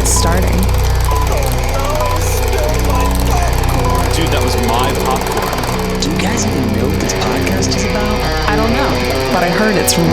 It's starting. Dude, that was my popcorn. Do you guys even know what this podcast is about? I don't know, but I heard it's real.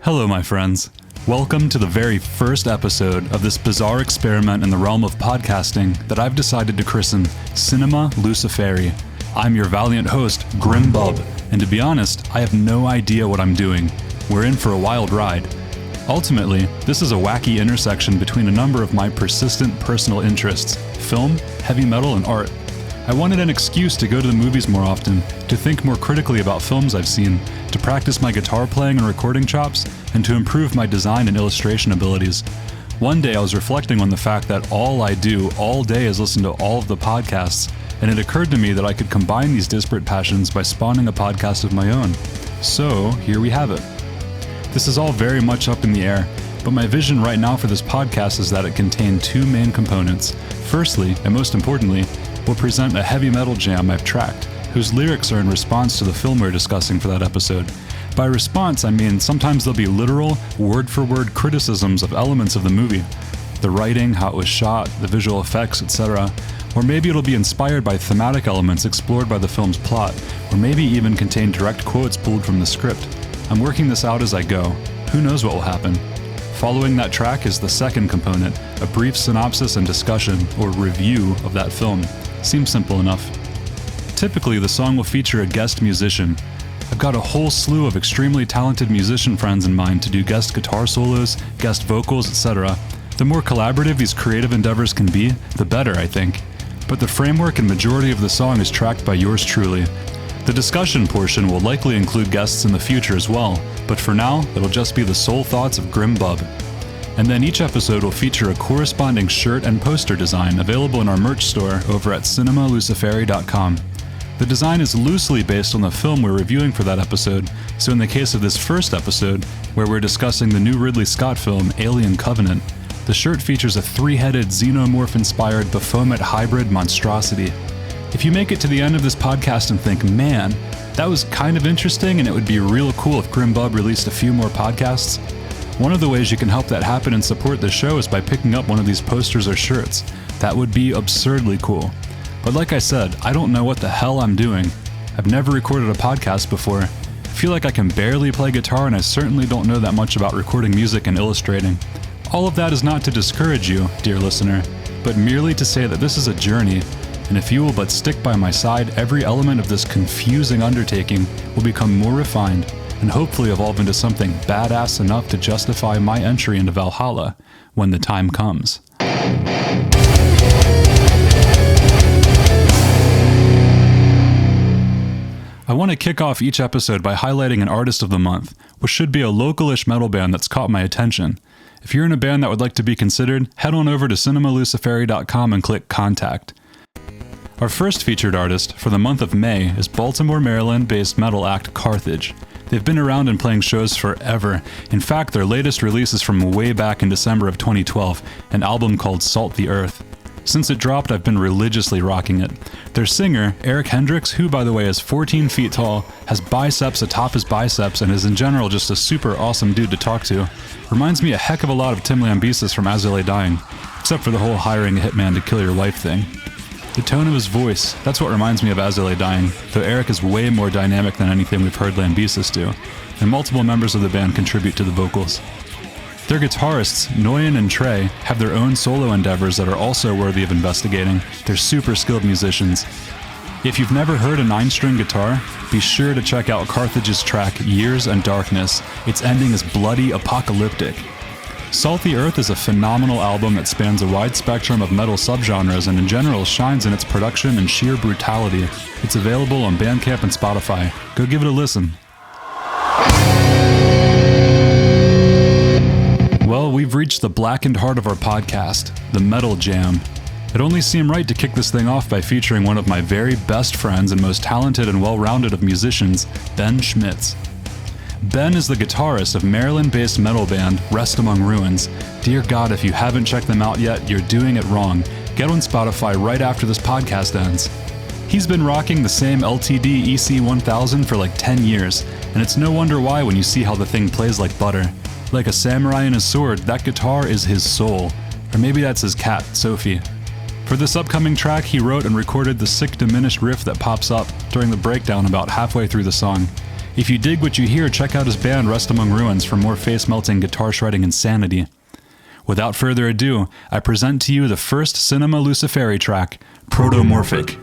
Hello, my friends. Welcome to the very first episode of this bizarre experiment in the realm of podcasting that I've decided to christen Cinema Luciferi. I'm your valiant host, Grim Bub, and to be honest, I have no idea what I'm doing. We're in for a wild ride. Ultimately, this is a wacky intersection between a number of my persistent personal interests: film, heavy metal, and art. I wanted an excuse to go to the movies more often, to think more critically about films I've seen, to practice my guitar playing and recording chops, and to improve my design and illustration abilities. One day I was reflecting on the fact that all I do all day is listen to all of the podcasts, and it occurred to me that I could combine these disparate passions by spawning a podcast of my own. So, here we have it. This is all very much up in the air, but my vision right now for this podcast is that it contain two main components. Firstly, and most importantly, we'll present a heavy metal jam I've tracked, whose lyrics are in response to the film we're discussing for that episode. By response, I mean sometimes there'll be literal, word-for-word criticisms of elements of the movie. The writing, how it was shot, the visual effects, etc. Or maybe it'll be inspired by thematic elements explored by the film's plot, or maybe even contain direct quotes pulled from the script. I'm working this out as I go. Who knows what will happen? Following that track is the second component, a brief synopsis and discussion, or review, of that film. Seems simple enough. Typically, the song will feature a guest musician. I've got a whole slew of extremely talented musician friends in mind to do guest guitar solos, guest vocals, etc. The more collaborative these creative endeavors can be, the better, I think. But the framework and majority of the song is tracked by yours truly. The discussion portion will likely include guests in the future as well, but for now, it'll just be the sole thoughts of Grim Bub. And then each episode will feature a corresponding shirt and poster design available in our merch store over at cinemaluciferi.com. The design is loosely based on the film we're reviewing for that episode, so in the case of this first episode, where we're discussing the new Ridley Scott film Alien Covenant, the shirt features a three-headed xenomorph-inspired Baphomet hybrid monstrosity. If you make it to the end of this podcast and think, man, that was kind of interesting and it would be real cool if Grim Bub released a few more podcasts, one of the ways you can help that happen and support the show is by picking up one of these posters or shirts. That would be absurdly cool. But like I said, I don't know what the hell I'm doing. I've never recorded a podcast before. I feel like I can barely play guitar and I certainly don't know that much about recording music and illustrating. All of that is not to discourage you, dear listener, but merely to say that this is a journey, and if you will but stick by my side, every element of this confusing undertaking will become more refined and hopefully evolve into something badass enough to justify my entry into Valhalla when the time comes. I want to kick off each episode by highlighting an artist of the month, which should be a localish metal band that's caught my attention. If you're in a band that would like to be considered, head on over to cinemaluciferi.com and click Contact. Our first featured artist for the month of May is Baltimore, Maryland-based metal act Carthage. They've been around and playing shows forever. In fact, their latest release is from way back in December of 2012, an album called Salt the Earth. Since it dropped, I've been religiously rocking it. Their singer, Eric Hendricks, who by the way is 14 feet tall, has biceps atop his biceps, and is in general just a super awesome dude to talk to, reminds me a heck of a lot of Tim Lambesis from As I Lay Dying, except for the whole hiring a hitman to kill your wife thing. The tone of his voice, that's what reminds me of As I Lay Dying, though Eric is way more dynamic than anything we've heard Lambesis do, and multiple members of the band contribute to the vocals. Their guitarists, Noyan and Trey, have their own solo endeavors that are also worthy of investigating. They're super skilled musicians. If you've never heard a 9-string guitar, be sure to check out Carthage's track Years and Darkness. Its ending is bloody apocalyptic. Salt the Earth is a phenomenal album that spans a wide spectrum of metal subgenres and in general shines in its production and sheer brutality. It's available on Bandcamp and Spotify. Go give it a listen. Well, we've reached the blackened heart of our podcast, the Metal Jam. It only seemed right to kick this thing off by featuring one of my very best friends and most talented and well-rounded of musicians, Ben Schmitz. Ben is the guitarist of Maryland-based metal band Rest Among Ruins. Dear God, if you haven't checked them out yet, you're doing it wrong. Get on Spotify right after this podcast ends. He's been rocking the same LTD EC1000 for like 10 years, and it's no wonder why when you see how the thing plays like butter. Like a samurai and his sword, that guitar is his soul. Or maybe that's his cat, Sophie. For this upcoming track, he wrote and recorded the sick diminished riff that pops up during the breakdown about halfway through the song. If you dig what you hear, check out his band Rest Among Ruins for more face-melting guitar shredding insanity. Without further ado, I present to you the first Cinema Luciferi track, Protomorphic.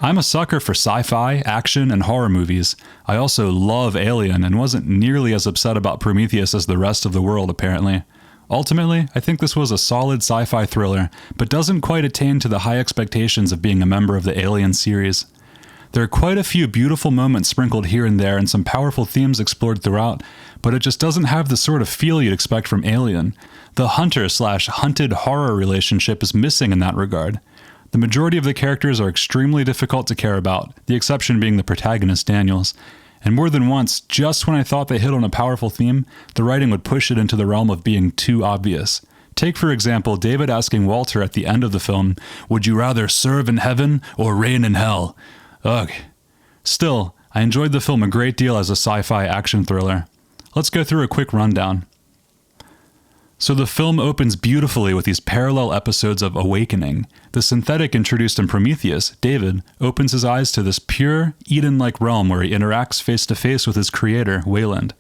I'm a sucker for sci-fi, action, and horror movies. I also love Alien and wasn't nearly as upset about Prometheus as the rest of the world, apparently. Ultimately, I think this was a solid sci-fi thriller, but doesn't quite attain to the high expectations of being a member of the Alien series. There are quite a few beautiful moments sprinkled here and there and some powerful themes explored throughout, but it just doesn't have the sort of feel you'd expect from Alien. The hunter/hunted horror relationship is missing in that regard. The majority of the characters are extremely difficult to care about, the exception being the protagonist, Daniels. And more than once, just when I thought they hit on a powerful theme, the writing would push it into the realm of being too obvious. Take, for example, David asking Walter at the end of the film, "Would you rather serve in heaven or reign in hell?" Ugh. Still, I enjoyed the film a great deal as a sci-fi action thriller. Let's go through a quick rundown. So the film opens beautifully with these parallel episodes of awakening. The synthetic introduced in Prometheus, David, opens his eyes to this pure, Eden-like realm where he interacts face-to-face with his creator, Wayland.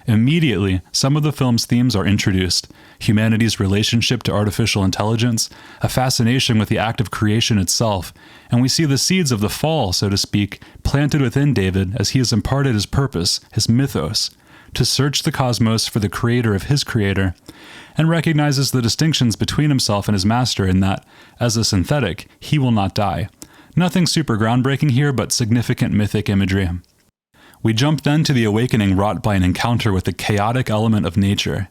Immediately, some of the film's themes are introduced. Humanity's relationship to artificial intelligence, a fascination with the act of creation itself, and we see the seeds of the fall, so to speak, planted within David as he has imparted his purpose, his mythos, to search the cosmos for the creator of his creator, and recognizes the distinctions between himself and his master in that, as a synthetic, he will not die. Nothing super groundbreaking here, but significant mythic imagery. We jump then to the awakening wrought by an encounter with the chaotic element of nature.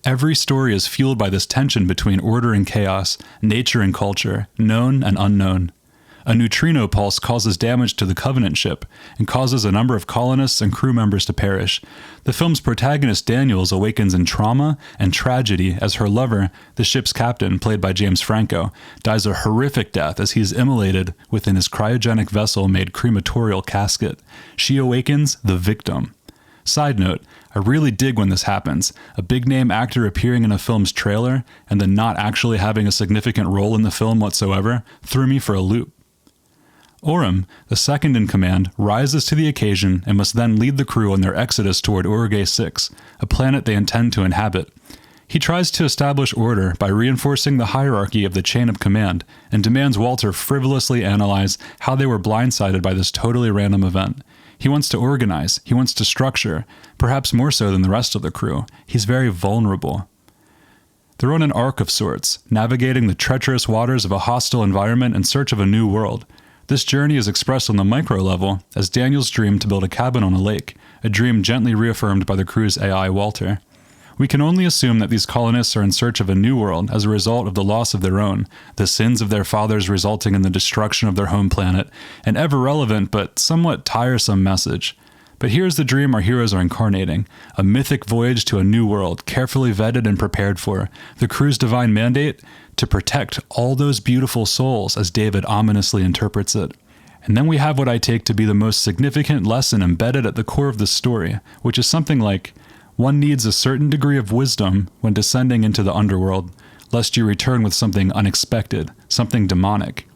Every story is fueled by this tension between order and chaos, nature and culture, known and unknown. A neutrino pulse causes damage to the Covenant ship and causes a number of colonists and crew members to perish. The film's protagonist Daniels awakens in trauma and tragedy as her lover, the ship's captain, played by James Franco, dies a horrific death as he is immolated within his cryogenic vessel-made crematorial casket. She awakens the victim. Side note, I really dig when this happens. A big-name actor appearing in a film's trailer and then not actually having a significant role in the film whatsoever threw me for a loop. Orem, the second in command, rises to the occasion and must then lead the crew on their exodus toward Orgay 6, a planet they intend to inhabit. He tries to establish order by reinforcing the hierarchy of the chain of command and demands Walter frivolously analyze how they were blindsided by this totally random event. He wants to organize, he wants to structure, perhaps more so than the rest of the crew. He's very vulnerable. They're on an arc of sorts, navigating the treacherous waters of a hostile environment in search of a new world. This journey is expressed on the micro level as Daniel's dream to build a cabin on a lake, a dream gently reaffirmed by the crew's AI, Walter. We can only assume that these colonists are in search of a new world as a result of the loss of their own, the sins of their fathers resulting in the destruction of their home planet, an ever-relevant but somewhat tiresome message. But here's the dream our heroes are incarnating, a mythic voyage to a new world, carefully vetted and prepared for. The crew's divine mandate? To protect all those beautiful souls, as David ominously interprets it. And then we have what I take to be the most significant lesson embedded at the core of the story, which is something like, one needs a certain degree of wisdom when descending into the underworld, lest you return with something unexpected, something demonic.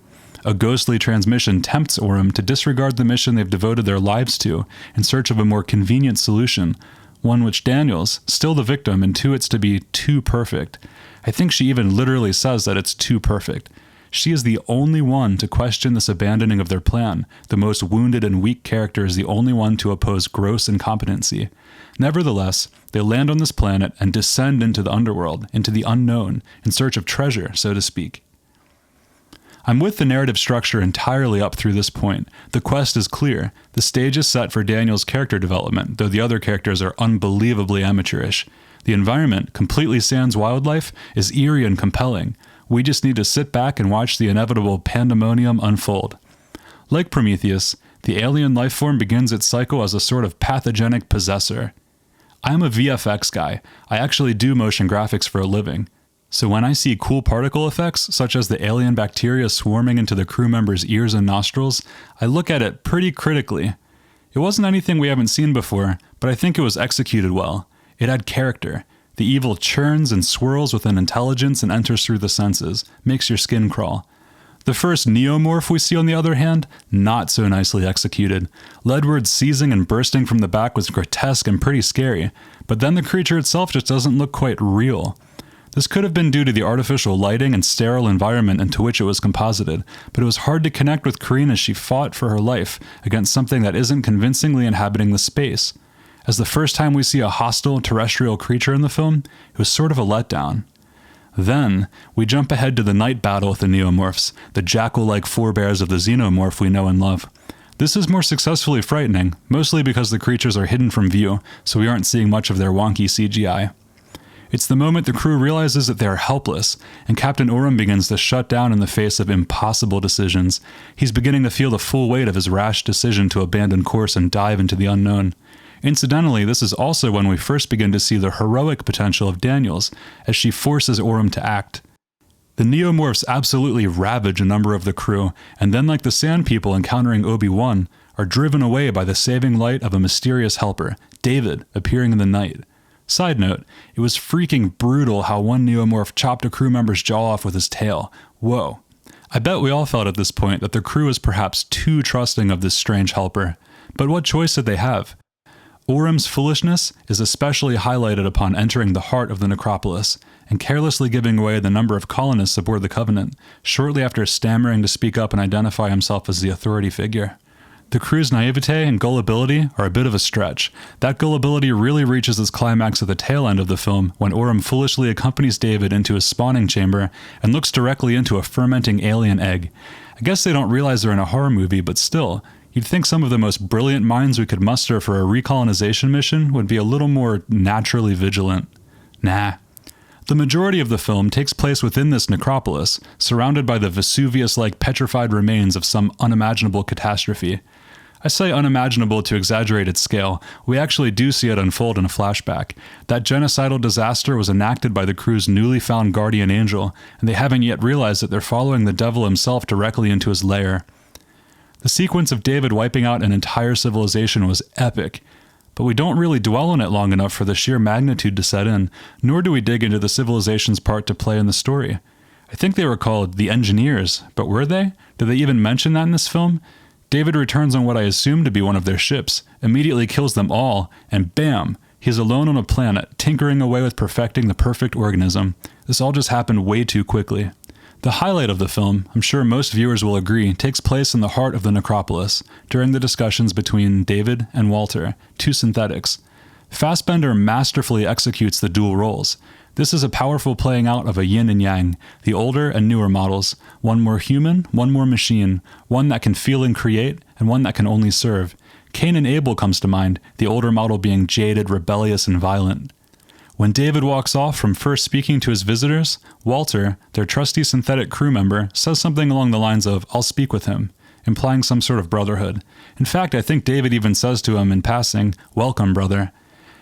A ghostly transmission tempts Orem to disregard the mission they've devoted their lives to in search of a more convenient solution, one which Daniels, still the victim, intuits to be too perfect. I think she even literally says that it's too perfect. She is the only one to question this abandoning of their plan. The most wounded and weak character is the only one to oppose gross incompetency. Nevertheless, they land on this planet and descend into the underworld, into the unknown, in search of treasure, so to speak. I'm with the narrative structure entirely up through this point. The quest is clear. The stage is set for Daniel's character development, though the other characters are unbelievably amateurish. The environment, completely sans wildlife, is eerie and compelling. We just need to sit back and watch the inevitable pandemonium unfold. Like Prometheus, the alien life form begins its cycle as a sort of pathogenic possessor. I'm a VFX guy. I actually do motion graphics for a living. So when I see cool particle effects, such as the alien bacteria swarming into the crew members' ears and nostrils, I look at it pretty critically. It wasn't anything we haven't seen before, but I think it was executed well. It had character. The evil churns and swirls with an intelligence and enters through the senses, makes your skin crawl. The first neomorph we see, on the other hand, not so nicely executed. Ledward's seizing and bursting from the back was grotesque and pretty scary, but then the creature itself just doesn't look quite real. This could have been due to the artificial lighting and sterile environment into which it was composited, but it was hard to connect with Corinne as she fought for her life against something that isn't convincingly inhabiting the space. As the first time we see a hostile terrestrial creature in the film, it was sort of a letdown. Then, we jump ahead to the night battle with the neomorphs, the jackal-like forebears of the xenomorph we know and love. This is more successfully frightening, mostly because the creatures are hidden from view, so we aren't seeing much of their wonky CGI. It's the moment the crew realizes that they are helpless, and Captain Orem begins to shut down in the face of impossible decisions. He's beginning to feel the full weight of his rash decision to abandon course and dive into the unknown. Incidentally, this is also when we first begin to see the heroic potential of Daniels, as she forces Orem to act. The Neomorphs absolutely ravage a number of the crew, and then like the Sand People encountering Obi-Wan, are driven away by the saving light of a mysterious helper, David, appearing in the night. Side note, it was freaking brutal how one Neomorph chopped a crew member's jaw off with his tail. Whoa. I bet we all felt at this point that the crew was perhaps too trusting of this strange helper. But what choice did they have? Orem's foolishness is especially highlighted upon entering the heart of the necropolis and carelessly giving away the number of colonists aboard the Covenant, shortly after stammering to speak up and identify himself as the authority figure. The crew's naivete and gullibility are a bit of a stretch. That gullibility really reaches its climax at the tail end of the film when Orem foolishly accompanies David into his spawning chamber and looks directly into a fermenting alien egg. I guess they don't realize they're in a horror movie, but still, you'd think some of the most brilliant minds we could muster for a recolonization mission would be a little more naturally vigilant. Nah. The majority of the film takes place within this necropolis, surrounded by the Vesuvius-like petrified remains of some unimaginable catastrophe. I say unimaginable to exaggerate its scale. We actually do see it unfold in a flashback. That genocidal disaster was enacted by the crew's newly found guardian angel, and they haven't yet realized that they're following the devil himself directly into his lair. The sequence of David wiping out an entire civilization was epic, but we don't really dwell on it long enough for the sheer magnitude to set in, nor do we dig into the civilization's part to play in the story. I think they were called the Engineers, but were they? Did they even mention that in this film? David returns on what I assume to be one of their ships, immediately kills them all, and bam, he's alone on a planet, tinkering away with perfecting the perfect organism. This all just happened way too quickly. The highlight of the film, I'm sure most viewers will agree, takes place in the heart of the necropolis, during the discussions between David and Walter, two synthetics. Fassbender masterfully executes the dual roles. This is a powerful playing out of a yin and yang, the older and newer models, one more human, one more machine, one that can feel and create, and one that can only serve. Cain and Abel comes to mind, the older model being jaded, rebellious, and violent. When David walks off from first speaking to his visitors, Walter, their trusty synthetic crew member, says something along the lines of, "I'll speak with him," implying some sort of brotherhood. In fact, I think David even says to him in passing, "Welcome, brother."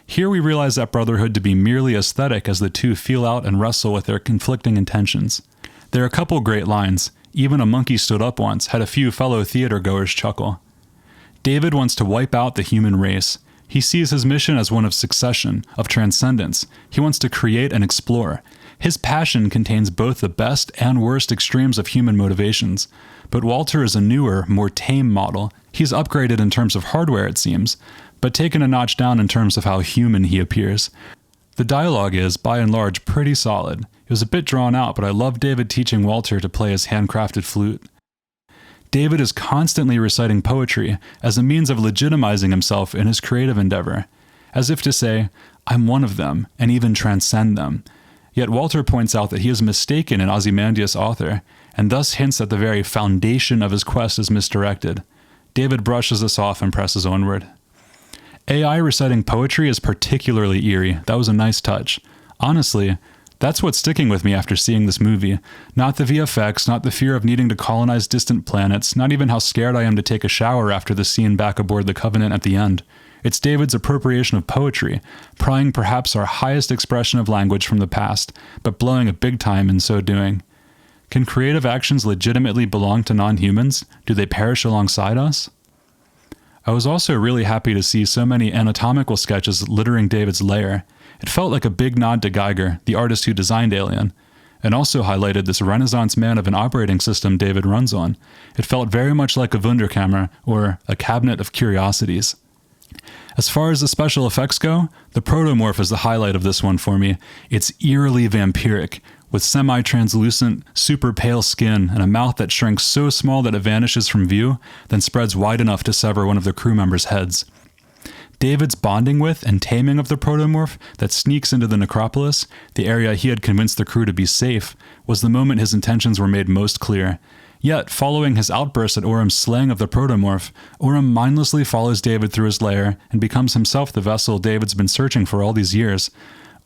Here we realize that brotherhood to be merely aesthetic as the two feel out and wrestle with their conflicting intentions. There are a couple great lines. Even a monkey stood up once, had a few fellow theater-goers chuckle. David wants to wipe out the human race. He sees his mission as one of succession, of transcendence. He wants to create and explore. His passion contains both the best and worst extremes of human motivations. But Walter is a newer, more tame model. He's upgraded in terms of hardware, it seems, but taken a notch down in terms of how human he appears. The dialogue is, by and large, pretty solid. It was a bit drawn out, but I love David teaching Walter to play his handcrafted flute. David is constantly reciting poetry as a means of legitimizing himself in his creative endeavor, as if to say, "I'm one of them, and even transcend them." Yet Walter points out that he is mistaken in Ozymandias' author, and thus hints that the very foundation of his quest is misdirected. David brushes this off and presses onward. AI reciting poetry is particularly eerie. That was a nice touch. Honestly, that's what's sticking with me after seeing this movie. Not the VFX, not the fear of needing to colonize distant planets, not even how scared I am to take a shower after the scene back aboard the Covenant at the end. It's David's appropriation of poetry, prying perhaps our highest expression of language from the past, but blowing a big time in so doing. Can creative actions legitimately belong to non-humans? Do they perish alongside us? I was also really happy to see so many anatomical sketches littering David's lair. It felt like a big nod to Geiger, the artist who designed Alien, and also highlighted this Renaissance man of an operating system David runs on. It felt very much like a Wunderkammer, or a cabinet of curiosities. As far as the special effects go, the Protomorph is the highlight of this one for me. It's eerily vampiric, with semi-translucent, super pale skin and a mouth that shrinks so small that it vanishes from view, then spreads wide enough to sever one of the crew members' heads. David's bonding with and taming of the Protomorph that sneaks into the necropolis, the area he had convinced the crew to be safe, was the moment his intentions were made most clear. Yet, following his outburst at Orem's slaying of the Protomorph, Orem mindlessly follows David through his lair and becomes himself the vessel David's been searching for all these years.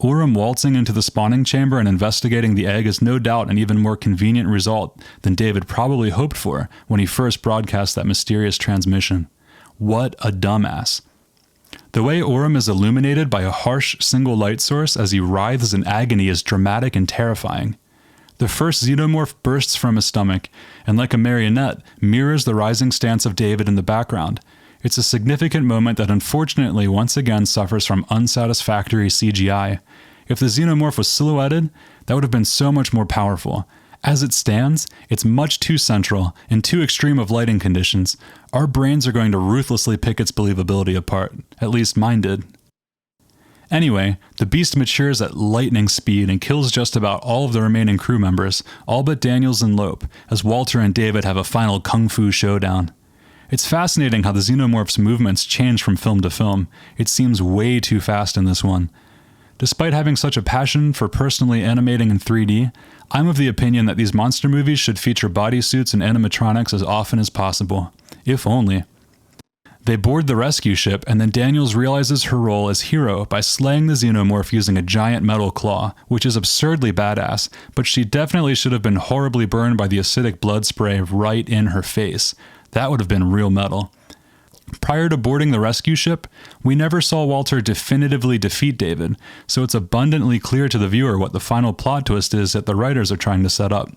Urim waltzing into the spawning chamber and investigating the egg is no doubt an even more convenient result than David probably hoped for when he first broadcast that mysterious transmission. What a dumbass. The way Urim is illuminated by a harsh single light source as he writhes in agony is dramatic and terrifying. The first xenomorph bursts from his stomach, and like a marionette, mirrors the rising stance of David in the background. It's a significant moment that unfortunately once again suffers from unsatisfactory CGI. If the xenomorph was silhouetted, that would have been so much more powerful. As it stands, it's much too central and too extreme of lighting conditions. Our brains are going to ruthlessly pick its believability apart. At least mine did. Anyway, the beast matures at lightning speed and kills just about all of the remaining crew members, all but Daniels and Lope, as Walter and David have a final kung fu showdown. It's fascinating how the xenomorph's movements change from film to film. It seems way too fast in this one. Despite having such a passion for personally animating in 3D, I'm of the opinion that these monster movies should feature bodysuits and animatronics as often as possible. If only. They board the rescue ship, and then Daniels realizes her role as hero by slaying the xenomorph using a giant metal claw, which is absurdly badass, but she definitely should have been horribly burned by the acidic blood spray right in her face. That would have been real metal. Prior to boarding the rescue ship, we never saw Walter definitively defeat David, so it's abundantly clear to the viewer what the final plot twist is that the writers are trying to set up.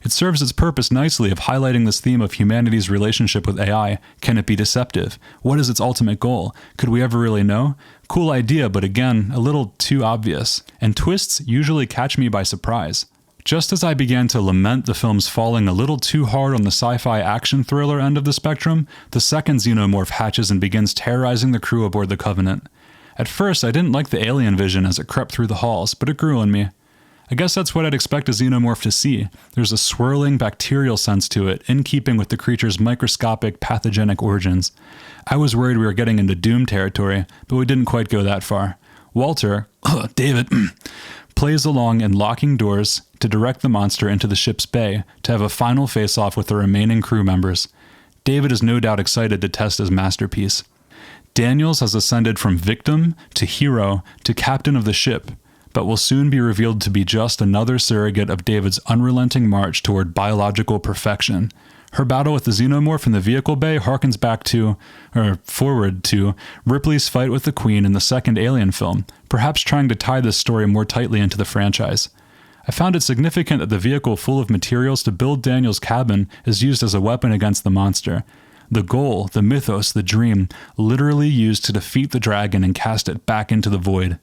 It serves its purpose nicely of highlighting this theme of humanity's relationship with AI. Can it be deceptive? What is its ultimate goal? Could we ever really know? Cool idea, but again, a little too obvious. And twists usually catch me by surprise. Just as I began to lament the film's falling a little too hard on the sci-fi action thriller end of the spectrum, the second xenomorph hatches and begins terrorizing the crew aboard the Covenant. At first, I didn't like the alien vision as it crept through the halls, but it grew on me. I guess that's what I'd expect a xenomorph to see. There's a swirling bacterial sense to it, in keeping with the creature's microscopic pathogenic origins. I was worried we were getting into Doom territory, but we didn't quite go that far. Walter, David, plays along in locking doors to direct the monster into the ship's bay to have a final face-off with the remaining crew members. David is no doubt excited to test his masterpiece. Daniels has ascended from victim to hero to captain of the ship, but will soon be revealed to be just another surrogate of David's unrelenting march toward biological perfection. Her battle with the xenomorph in the vehicle bay harkens back to, or forward to, Ripley's fight with the Queen in the second Alien film, perhaps trying to tie this story more tightly into the franchise. I found it significant that the vehicle full of materials to build Daniel's cabin is used as a weapon against the monster. The goal, the mythos, the dream, literally used to defeat the dragon and cast it back into the void.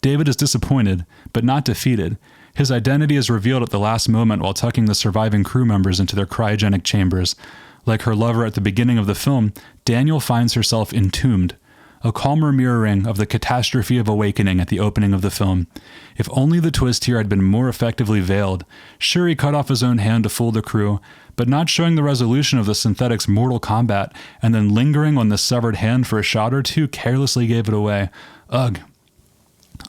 David is disappointed, but not defeated. His identity is revealed at the last moment while tucking the surviving crew members into their cryogenic chambers. Like her lover at the beginning of the film, Daniel finds herself entombed, a calmer mirroring of the catastrophe of awakening at the opening of the film. If only the twist here had been more effectively veiled. Sure, he cut off his own hand to fool the crew, but not showing the resolution of the synthetic's mortal combat and then lingering on the severed hand for a shot or two carelessly gave it away. Ugh.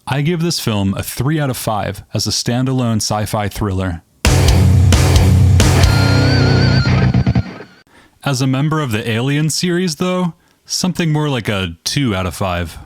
I give this film a 3 out of 5 as a standalone sci-fi thriller. As a member of the Alien series, though, something more like a 2 out of 5.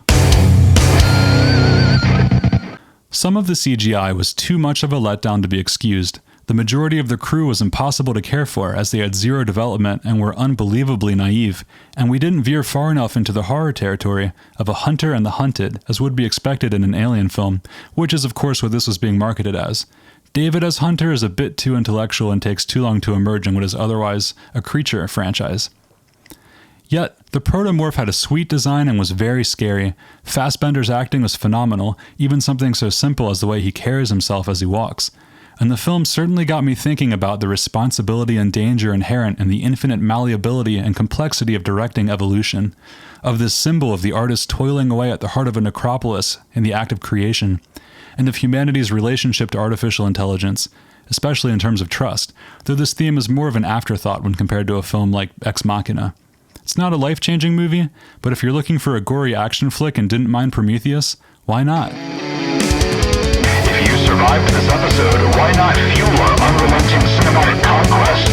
Some of the CGI was too much of a letdown to be excused. The majority of the crew was impossible to care for as they had zero development and were unbelievably naive, and we didn't veer far enough into the horror territory of a hunter and the hunted as would be expected in an Alien film, which is of course what this was being marketed as. David as Hunter is a bit too intellectual and takes too long to emerge in what is otherwise a creature franchise. Yet, the Protomorph had a sweet design and was very scary. Fassbender's acting was phenomenal, even something so simple as the way he carries himself as he walks. And the film certainly got me thinking about the responsibility and danger inherent in the infinite malleability and complexity of directing evolution, of this symbol of the artist toiling away at the heart of a necropolis in the act of creation, and of humanity's relationship to artificial intelligence, especially in terms of trust, though this theme is more of an afterthought when compared to a film like Ex Machina. It's not a life-changing movie, but if you're looking for a gory action flick and didn't mind Prometheus, why not? If you survived this episode, why not fuel our unrelenting cinematic conquest